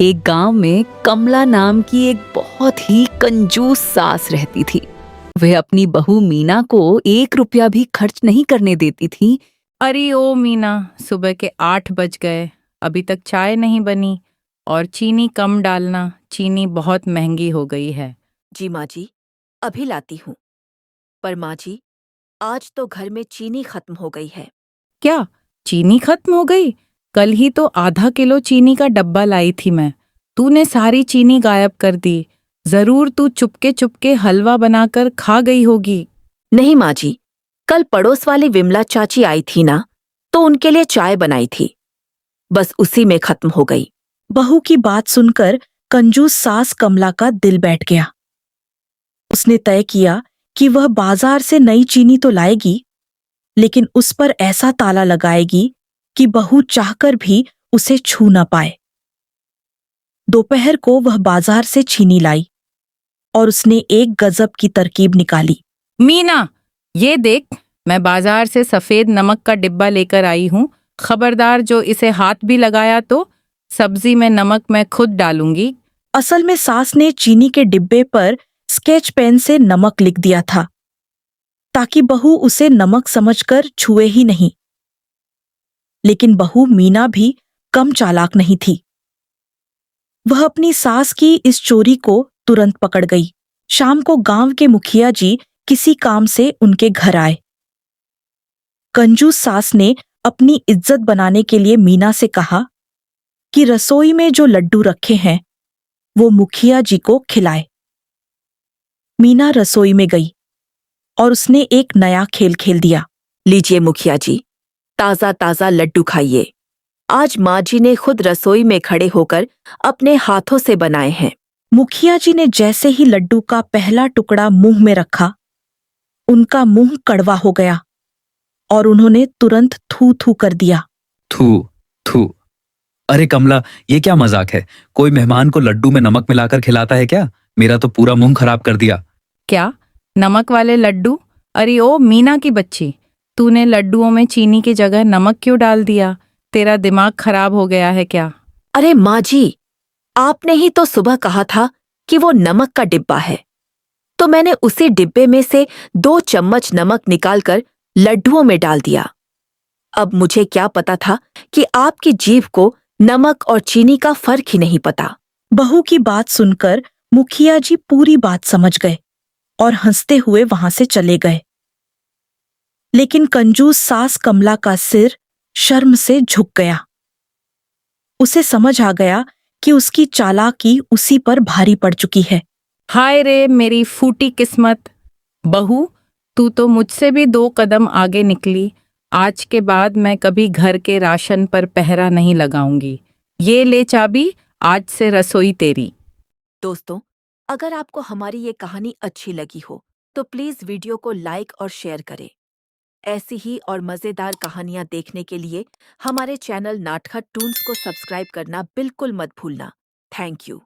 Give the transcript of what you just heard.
एक गांव में कमला नाम की एक बहुत ही कंजूस सास रहती थी। वह अपनी बहू मीना को 1 रुपया भी खर्च नहीं करने देती थी। अरे ओ मीना, सुबह के 8 बज गए, अभी तक चाय नहीं बनी। और चीनी कम डालना, चीनी बहुत महंगी हो गई है। जी माँ जी, अभी लाती हूँ। पर माँ जी, आज तो घर में चीनी खत्म हो गई है। क्या चीनी खत्म हो गई? कल ही तो आधा किलो चीनी का डब्बा लाई थी मैं। तूने सारी चीनी गायब कर दी। जरूर तू चुपके चुपके हलवा बनाकर खा गई होगी। नहीं माँ जी, कल पड़ोस वाली विमला चाची आई थी ना, तो उनके लिए चाय बनाई थी। बस उसी में खत्म हो गई। बहू की बात सुनकर कंजूस सास कमला का दिल बैठ गया। उसने तय किया कि वह बाजार से नई चीनी तो लाएगी, लेकिन उस पर ऐसा ताला लगाएगी कि बहू चाहकर भी उसे छू न पाए। दोपहर को वह बाजार से चीनी लाई और उसने एक गजब की तरकीब निकाली। मीना, ये देख, मैं बाजार से सफेद नमक का डिब्बा लेकर आई हूँ। खबरदार जो इसे हाथ भी लगाया तो सब्जी में नमक मैं खुद डालूंगी। असल में सास ने चीनी के डिब्बे पर स्केच पेन से नमक लिख दिया था, ताकि बहू उसे नमक समझकर छुए ही नहीं। लेकिन बहू मीना भी कम चालाक नहीं थी। वह अपनी सास की इस चोरी को तुरंत पकड़ गई। शाम को गांव के मुखिया जी किसी काम से उनके घर आए। कंजूस सास ने अपनी इज्जत बनाने के लिए मीना से कहा कि रसोई में जो लड्डू रखे हैं वो मुखिया जी को खिलाए। मीना रसोई में गई और उसने एक नया खेल खेल दिया। लीजिए मुखिया जी, ताजा ताजा लड्डू खाइए। आज माँ जी ने खुद रसोई में खड़े होकर अपने हाथों से बनाए हैं। मुखिया जी ने जैसे ही लड्डू का पहला टुकड़ा मुंह में रखा, उनका मुंह कड़वा हो गया और उन्होंने तुरंत थू थू कर दिया। थू थू। अरे कमला, ये क्या मजाक है? कोई मेहमान को लड्डू में नमक मिलाकर खिलाता है क्या? मेरा तो पूरा मुंह खराब कर दिया। क्या नमक वाले लड्डू? अरे ओ मीना की बच्ची, तूने लड्डुओं में चीनी की जगह नमक क्यों डाल दिया? तेरा दिमाग खराब हो गया है क्या? अरे माँ जी, आपने ही तो सुबह कहा था कि वो नमक का डिब्बा है, तो मैंने उसी डिब्बे में से 2 चम्मच नमक निकालकर लड्डुओं में डाल दिया। अब मुझे क्या पता था कि आपकी जीभ को नमक और चीनी का फर्क ही नहीं पता। बहू की बात सुनकर मुखिया जी पूरी बात समझ गए और हंसते हुए वहां से चले गए। लेकिन कंजूस सास कमला का सिर शर्म से झुक गया। उसे समझ आ गया कि उसकी चालाकी उसी पर भारी पड़ चुकी है। हाय रे मेरी फूटी किस्मत। बहू, तू तो मुझसे भी 2 कदम आगे निकली। आज के बाद मैं कभी घर के राशन पर पहरा नहीं लगाऊंगी। ये ले चाबी, आज से रसोई तेरी। दोस्तों, अगर आपको हमारी ये कहानी अच्छी लगी हो तो प्लीज वीडियो को लाइक और शेयर करें। ऐसी ही और मजेदार कहानियां देखने के लिए हमारे चैनल नाटखट टून्स को सब्सक्राइब करना बिल्कुल मत भूलना। Thank you.